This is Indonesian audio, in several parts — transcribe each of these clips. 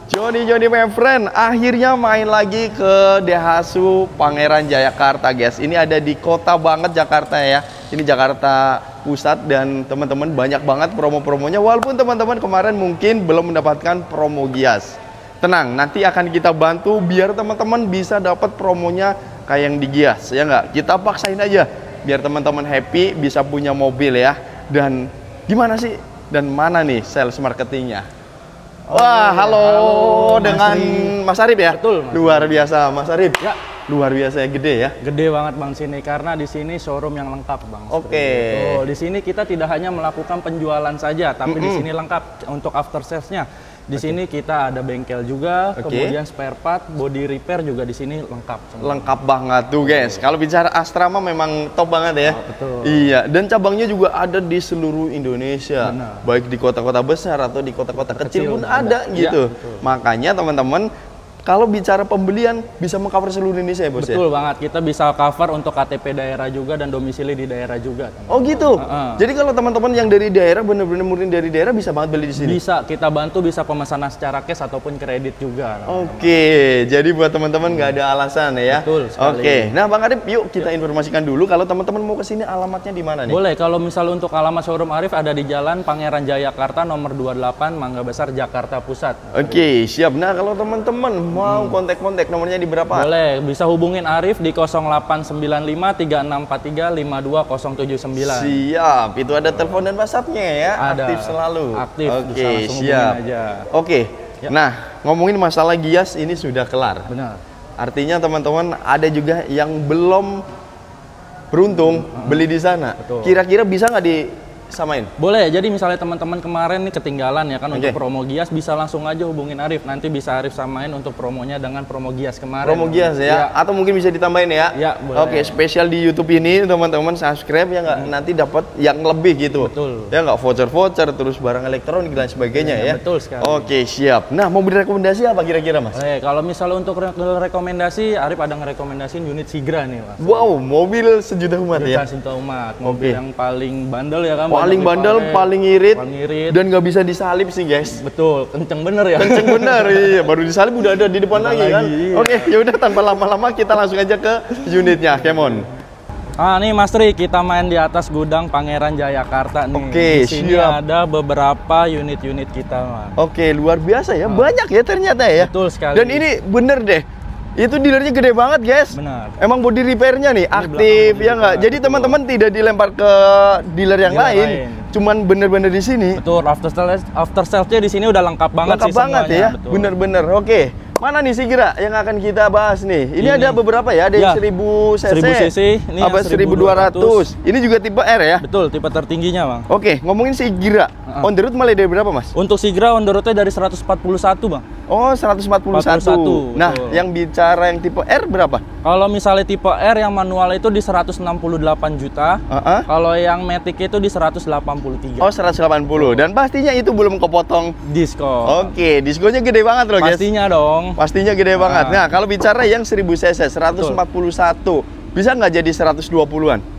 Joni my friend, akhirnya main lagi ke Daihatsu Pangeran Jayakarta guys. Ini ada di kota banget Jakarta ya. Ini Jakarta Pusat dan teman-teman banyak banget promo-promonya. Walaupun teman-teman kemarin mungkin belum mendapatkan promo Gias. Tenang, nanti akan kita bantu biar teman-teman bisa dapat promonya kayak yang di Gias ya nggak? Kita paksain aja biar teman-teman happy bisa punya mobil ya. Dan gimana sih? Dan mana nih sales marketingnya? Wah, halo dengan Mas Arif ya? Betul, Mas. Luar biasa, Mas Arif. Ya. Luar biasa ya, gede ya? Gede banget Bang sini karena di sini showroom yang lengkap Bang. Oke. Di sini kita tidak hanya melakukan penjualan saja, tapi di sini lengkap untuk after sales-nya. Di sini kita ada bengkel juga, kemudian spare part, body repair juga di sini lengkap. Lengkap banget tuh guys. Kalau bicara Astra mah memang top banget ya. Betul. Iya, dan cabangnya juga ada di seluruh Indonesia. Benar. Baik di kota-kota besar atau di kota-kota kecil pun ada Ya, gitu. betul. Makanya teman-teman kalau bicara pembelian bisa mengcover seluruh Indonesia ya bos ya? Betul banget, kita bisa cover untuk KTP daerah juga dan domisili di daerah juga. Oh gitu? Jadi kalau teman-teman yang dari daerah, bener-bener murni dari daerah bisa banget beli di sini? Bisa, kita bantu bisa pemesanan secara cash ataupun kredit juga. Oke, jadi buat teman-teman nggak ada alasan ya? Betul sekali. Oke, nah Bang Arif yuk kita informasikan dulu kalau teman-teman mau ke sini alamatnya di mana nih? Boleh, kalau misal untuk alamat showroom Arif ada di Jalan Pangeran Jayakarta nomor 28 Mangga Besar Jakarta Pusat. Oke, siap. Nah kalau teman-teman mau kontak-kontak nomornya di berapa? Boleh, bisa hubungin Arif di 0895 3643 52079. Siap, itu ada telepon dan WhatsApp-nya ya? Ada. Aktif selalu? Aktif, Oke, bisa langsung siap. hubungin aja. Oke, Ya. nah ngomongin masalah Gias ini sudah kelar. Benar. Artinya teman-teman ada juga yang belum beruntung beli di sana. Betul. Kira-kira bisa nggak disamain? Boleh, jadi misalnya teman-teman kemarin nih ketinggalan ya kan Oke. untuk promo Gias, bisa langsung aja hubungin Arif. Nanti bisa Arif samain untuk promonya dengan promo Gias kemarin. Promo Gias ya? Atau mungkin bisa ditambahin ya? Ya, boleh. Oke, spesial di YouTube ini teman-teman subscribe ya nggak? Nanti dapat yang lebih gitu. Betul. Ya nggak voucher-voucher terus barang elektronik dan sebagainya ya? Betul sekali. Oke, siap. Nah, mau beri rekomendasi apa kira-kira Mas? Kalau misalnya untuk rekomendasi, Arif ada ngerekomendasiin unit Sigra nih Mas. Wow, mobil sejuta umat ya? Cinta umat, mobil yang paling bandel ya kan? Paling banyak bandel, dipakai, paling irit, paling irit. dan nggak bisa disalip sih guys. Betul, kenceng bener ya. Kenceng bener, iya. Baru disalip udah ada di depan Udah lagi kan? lagi, iya. Oke, ya udah tanpa lama-lama kita langsung aja ke unitnya, come on. Nih Mas Tri, kita main di atas gudang Pangeran Jayakarta nih. Oke, di sini siap. ada beberapa unit-unit kita, Mas. Oke, luar biasa ya, banyak ya ternyata ya. Betul sekali. Dan ini bener deh, itu dealernya gede banget guys. Benar. Emang body repairnya nih aktif belakang ya nggak? body Jadi repair, teman-teman tidak dilempar ke dealer yang Dealer lain, lain. cuman bener-bener di sini. Betul, after sales-nya di sini udah lengkap banget Lengkap sih banget semuanya. ya, Betul. bener-bener. Oke, mana nih Sigra yang akan kita bahas nih? Ini ada beberapa ya, ada yang Ya, 1000 cc, 1000 cc, ini apa yang 1200. Ini juga tipe R ya? Betul, tipe tertingginya, Bang. Oke, ngomongin Sigra, on the road mulai dari berapa Mas? Untuk Sigra on the road-nya dari 141, Bang. Oh, 141. Nah, betul. yang bicara yang tipe R berapa? Kalau misalnya tipe R yang manual itu di 168 juta. Kalau yang Matic itu di 183. Oh, 180. Dan pastinya itu belum kepotong Diskon. Oke, diskonya gede banget loh guys. Pastinya dong. Pastinya gede banget. Nah, kalau bicara yang 1000 cc 141, bisa nggak jadi 120-an?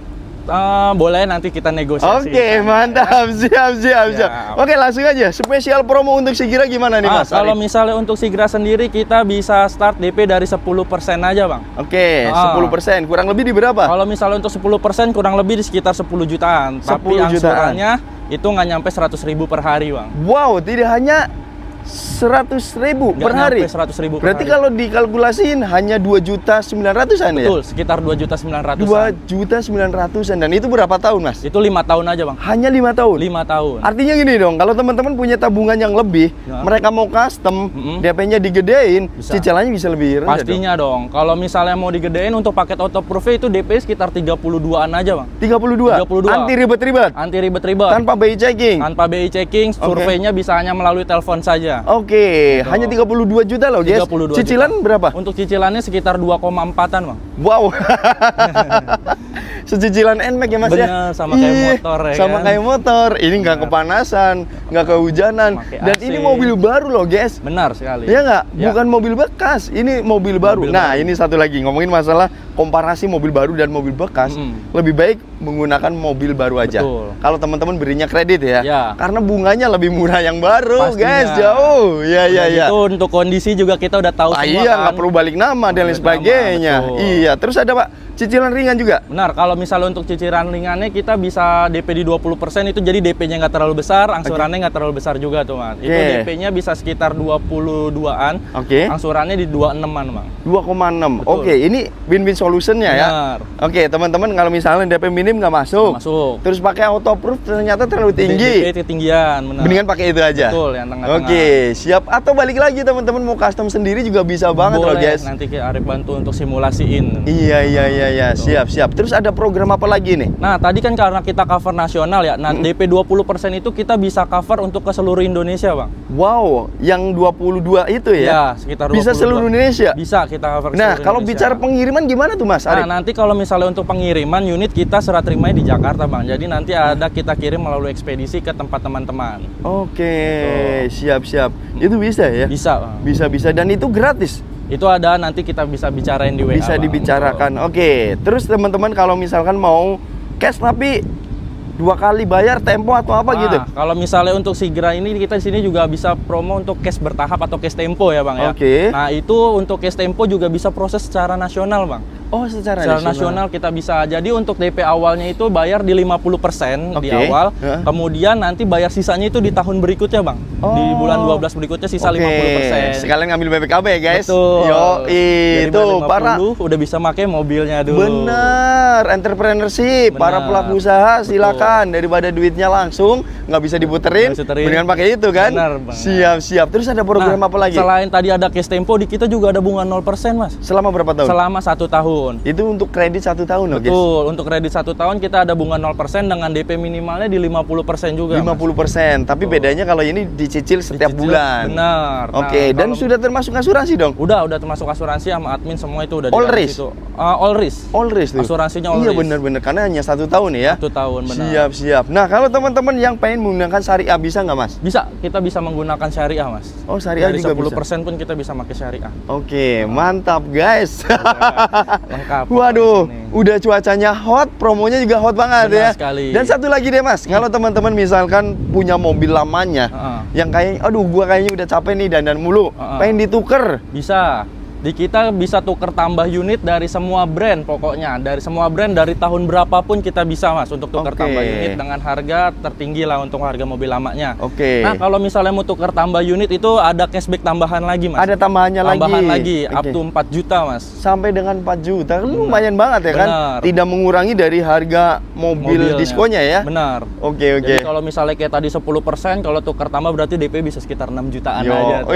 Boleh nanti kita negosiasi. Oke, mantap. Siap. Oke, langsung aja. Spesial promo untuk Sigra gimana nih Mas? Kalau misalnya untuk Sigra sendiri kita bisa start DP dari 10% aja, Bang. Oke, 10%. Kurang lebih di berapa? Kalau misalnya untuk 10% kurang lebih di sekitar 10 jutaan. 10 Tapi angsurannya itu nggak nyampe 100.000 per hari, Bang. Wow, tidak hanya 100.000 per hari. 100.000 per Berarti hari. kalau dikalkulasiin hanya 2.900.000-an ya? Betul, sekitar 2.900.000. 2.900.000-an. Dan itu berapa tahun, Mas? Itu 5 tahun aja, Bang. Hanya 5 tahun? 5 tahun. Artinya gini dong, kalau teman-teman punya tabungan yang lebih, mereka mau custom, DP-nya digedein, cicilannya bisa lebih rendah. Pastinya dong. Kalau misalnya mau digedein untuk paket autoproof itu DP sekitar 32-an aja, Bang. 32? 32. Anti ribet-ribet? Anti ribet-ribet. Tanpa BI checking? Tanpa BI checking, surveinya bisa hanya melalui telepon saja. Oke, hanya 32 juta loh guys. 32 Cicilan juta. berapa? Untuk cicilannya sekitar 2,4-an, Bang. Wow. Secicilan NMAX ya Mas ya? Bener, sama kayak motor ya sama kan? kayak motor. Ini nggak kepanasan, nggak kehujanan. Pakai Dan AC. ini mobil baru loh guys. Benar sekali. Iya nggak? Ya. Bukan mobil bekas, ini mobil baru. Mobil Nah, baru. ini satu lagi ngomongin masalah komparasi mobil baru dan mobil bekas, lebih baik menggunakan mobil baru aja. Kalau teman-teman berinya kredit ya, karena bunganya lebih murah yang baru. Pastinya. Guys, jauh. Ya. Itu untuk kondisi juga kita udah tahu semua. Iya, nggak perlu balik nama dan lain sebagainya. Iya, terus ada Pak, cicilan ringan juga? Benar, kalau misalnya untuk cicilan ringannya kita bisa DP di 20%, itu jadi DP-nya nggak terlalu besar, angsurannya nggak terlalu besar juga tuh Mas. Itu DP-nya bisa sekitar 22-an, angsurannya di 26-an Bang. 2,6. Oke, ini win-win solution-nya ya. Oke, teman-teman kalau misalnya DP minim nggak masuk, terus pakai autoproof ternyata terlalu tinggi. DP ketinggian, benar. Mendingan pakai itu aja. Betul, yang tengah-tengah. Oke, siap. Atau balik lagi teman-teman mau custom sendiri juga bisa banget loh guys. Nanti Arif bantu untuk simulasiin. Iya, siap. Terus ada program apa lagi nih? Nah, tadi kan karena kita cover nasional ya. Nah, DP 20% itu kita bisa cover untuk ke seluruh Indonesia, Bang. Wow, yang 22 itu ya? Ya, sekitar 22. Bisa seluruh Indonesia? Bisa kita cover ke Nah, seluruh kalau Indonesia. bicara pengiriman gimana tuh Mas Arif? Nah, nanti kalau misalnya untuk pengiriman unit kita serah terimanya di Jakarta, Bang. Jadi nanti ada kita kirim melalui ekspedisi ke tempat teman-teman. Oke, siap. Itu bisa ya? Bisa, Bang. Bisa dan itu gratis? Itu ada, nanti kita bisa bicarain di WA. Bisa dibicarakan. Oke. Terus teman-teman kalau misalkan mau cash tapi 2 kali bayar tempo atau apa gitu? Kalau misalnya untuk Sigra ini kita di sini juga bisa promo untuk cash bertahap atau cash tempo ya Bang ya. Nah, itu untuk cash tempo juga bisa proses secara nasional Bang. Oh, secara nasional kita bisa. Jadi untuk DP awalnya itu bayar di 50% di awal, kemudian nanti bayar sisanya itu di tahun berikutnya Bang. Di bulan 12 berikutnya sisa 50%. Sekalian ngambil BPKB ya guys. Betul. Itu para udah bisa pakai mobilnya dulu. Bener, entrepreneurship, para pelaku usaha silakan. Daripada duitnya langsung nggak bisa diputerin, mendingan pakai itu kan. Benar, siap. Terus ada program apa lagi? Selain tadi ada cash tempo, di kita juga ada bunga 0% Mas. Selama berapa tahun? Selama 1 tahun. Itu untuk kredit 1 tahun loh guys? Betul, untuk kredit 1 tahun kita ada bunga 0% dengan DP minimalnya di 50% juga 50%, tapi bedanya kalau ini dicicil setiap bulan. Benar. Oke, dan sudah termasuk asuransi dong? Udah termasuk asuransi sama admin semua itu udah all risk? All risk. All risk tuh? Asuransinya all risk? Iya bener-bener, karena hanya 1 tahun ya? 1 tahun, benar. Siap. Nah, kalau teman-teman yang pengen menggunakan syariah bisa nggak Mas? Bisa, kita bisa menggunakan syariah Mas. Oh, syariah dari juga 10% pun kita bisa pakai syariah. Oke, mantap guys. Lengkap. Waduh, udah cuacanya hot, promonya juga hot banget. Benar ya sekali. Dan satu lagi deh Mas, kalau teman-teman misalkan punya mobil lamanya yang kayak aduh gua kayaknya udah capek nih dandan mulu, pengen dituker, bisa. Di kita bisa tuker tambah unit dari semua brand, pokoknya dari semua brand, dari tahun berapapun kita bisa Mas untuk tuker tambah unit dengan harga tertinggi lah untuk harga mobil lamanya. Nah, kalau misalnya mau tuker tambah unit itu ada cashback tambahan lagi Mas. Ada tambahannya lagi up to 4 juta Mas. Sampai dengan 4 juta, lumayan banget ya kan? Tidak mengurangi dari harga mobilnya. Diskonnya ya? Benar. Oke. Jadi kalau misalnya kayak tadi 10%, kalau tuker tambah berarti DP bisa sekitar 6 jutaan aja.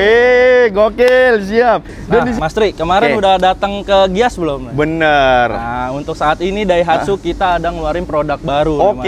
Gokil, siap. Dan Mas Tri, kemarin udah datang ke Gias belum? Bener. Nah, untuk saat ini Daihatsu kita ada ngeluarin produk baru.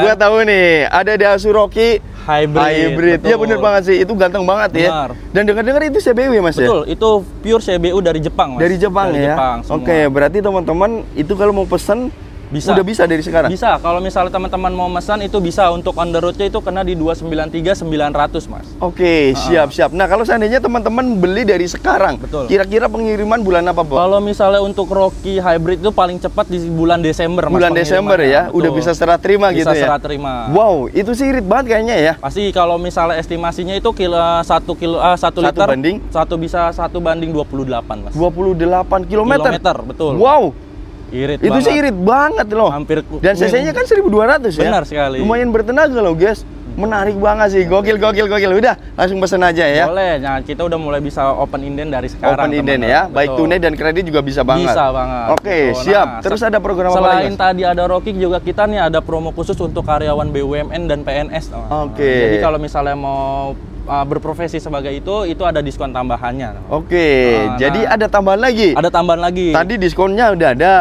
Gue tahu nih, ada Daihatsu Rocky Hybrid. Iya bener banget sih, itu ganteng banget ya. Dan dengar-dengar itu CBU ya Mas ya? Betul, itu pure CBU dari Jepang Mas. Dari Jepang ya? Oke, berarti teman-teman itu kalau mau pesen udah bisa dari sekarang? Bisa, kalau misalnya teman-teman mau pesan itu bisa. Untuk on the road-nya itu kena di 293.900 Mas. Oke, siap. Nah, kalau seandainya teman-teman beli dari sekarang, kira-kira pengiriman bulan apa, Bang? Kalau misalnya untuk Rocky Hybrid itu paling cepat di bulan Desember Mas. Bulan Desember ya? Udah bisa serah terima gitu ya? Bisa serah terima. Wow, itu sih irit banget kayaknya ya? Pasti kalau misalnya estimasinya itu 1 liter, bisa 1 banding 28 Mas. 28 kilometer? Betul. Wow! Irit itu banget. Sih irit banget loh. Hampir. Dan cc-nya kan 1200 ya? Benar sekali. Lumayan bertenaga loh guys. Menarik banget sih, gokil. Udah, langsung pesen aja ya. Boleh, nah kita udah mulai bisa open inden dari sekarang. Open inden ya, baik tunai dan kredit juga bisa banget. Bisa banget. Oke, siap. Terus ada program apa lagi? Selain tadi ada Rocky, juga kita nih ada promo khusus untuk karyawan BUMN dan PNS. Jadi kalau misalnya mau berprofesi sebagai itu ada diskon tambahannya. Jadi ada tambahan lagi? Ada tambahan lagi. Tadi diskonnya udah ada.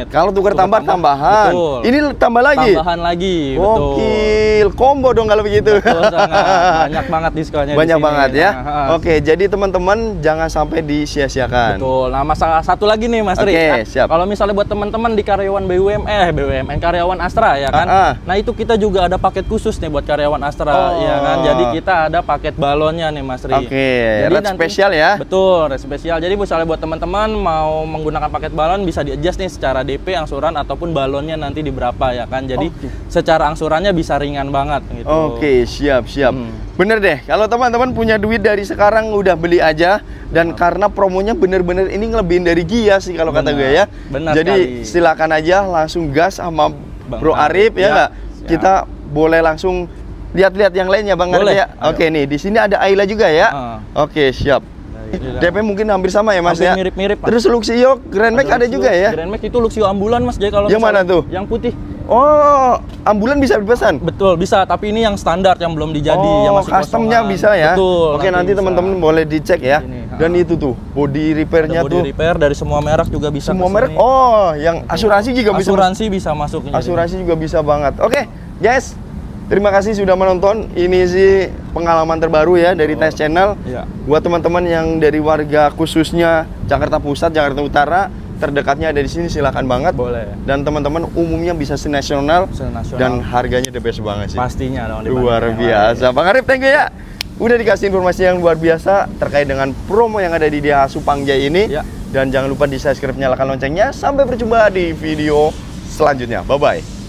Kalau tukar tambahan. Betul. Ini tambah lagi? Tambahan lagi, betul. Combo dong kalau begitu. Betul, banyak banget diskonnya. Banyak banget ya. Jadi teman-teman jangan sampai disia-siakan. Betul. Nah, masalah satu lagi nih Mas Tri. Siap. Kalau misalnya buat teman-teman di karyawan BUMN, karyawan Astra ya kan. Nah, itu kita juga ada paket khusus nih buat karyawan Astra ya kan. Jadi kita ada paket paket balonnya nih Mas Ri. Oke, rate spesial ya? Betul, rate spesial. Jadi misalnya buat teman-teman mau menggunakan paket balon bisa di-adjust nih secara DP, angsuran, ataupun balonnya nanti di berapa ya kan. Jadi secara angsurannya bisa ringan banget gitu. Oke, siap. Bener deh, kalau teman-teman punya duit dari sekarang udah beli aja. Dan karena promonya bener-bener ini ngelebihin dari Gia sih kalau kata gue ya. Benar. Jadi silakan aja langsung gas sama Bro Arif ya nggak? Kita boleh langsung lihat-lihat yang lainnya Bang Arif ya. Oke nih, di sini ada Ayla juga ya. Oke, siap. DP mungkin hampir sama ya Mas ya. Mirip-mirip. Terus Luxio Grand Max ada juga ya. Grand Max itu Luxio ambulan Mas. Jadi kalau yang mana tuh? Yang putih. Oh, ambulan bisa dipesan? Betul, bisa. Tapi ini yang standar yang belum dijadi, yang masih customnya bisa ya. Betul. Oke, nanti teman-teman boleh dicek ya. Dan itu tuh body repairnya tuh. Body repair dari semua merek juga bisa. Semua merek. Oh, yang asuransi juga bisa. Asuransi bisa masuk. Asuransi juga bisa banget. Oke, guys. Terima kasih sudah menonton. Ini sih pengalaman terbaru ya dari Test Channel. Buat teman-teman yang dari warga khususnya Jakarta Pusat, Jakarta Utara, terdekatnya ada di sini, silakan banget. Boleh. Dan teman-teman umumnya bisa senasional dan harganya the best banget sih. Pastinya dong. Luar biasa. Bang Arif, thank you ya. Udah dikasih informasi yang luar biasa terkait dengan promo yang ada di Daihatsu Pangjai ini. Dan jangan lupa di subscribe, nyalakan loncengnya. Sampai berjumpa di video selanjutnya. Bye-bye.